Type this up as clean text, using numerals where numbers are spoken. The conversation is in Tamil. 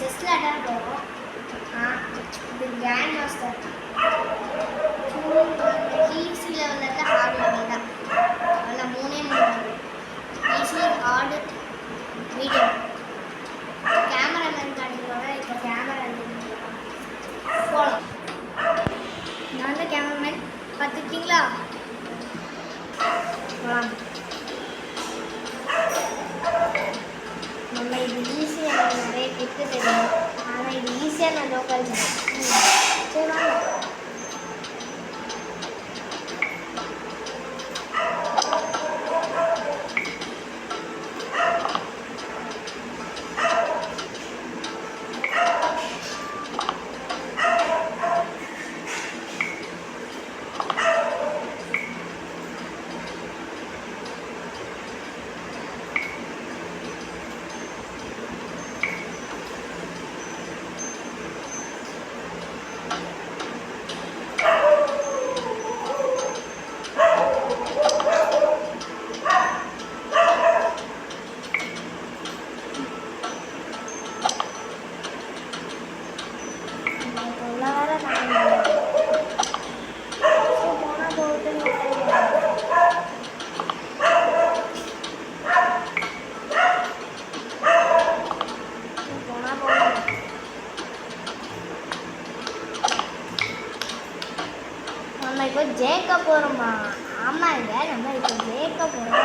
செஸ்ல அட்டாக் போகிறோம். இது கிராண்ட் மாஸ்டர் ஈஸி லெவலில் இருந்தால் ஹார்ட் லெவல் தான். அதில் 3 ஈஸி ஹார்டு மீடியம். கேமராமேன் காட்டிங்களோட இப்போ கேமரா போகலாம். நான் தான் கேமராமேன் பார்த்துருக்கீங்களா? போகலாம். நம்ம இது ஈஸியாக நிறைய டிப்பு தெரியும். ஆனால் இது ஈஸியாக நான் லோக்கல் சரி வாங்க. நம்ம இப்போ ஜெயிக்க போகிறோமா? ஆமாங்க, நம்ம இப்போ ஜெயிக்க போகிறோம்.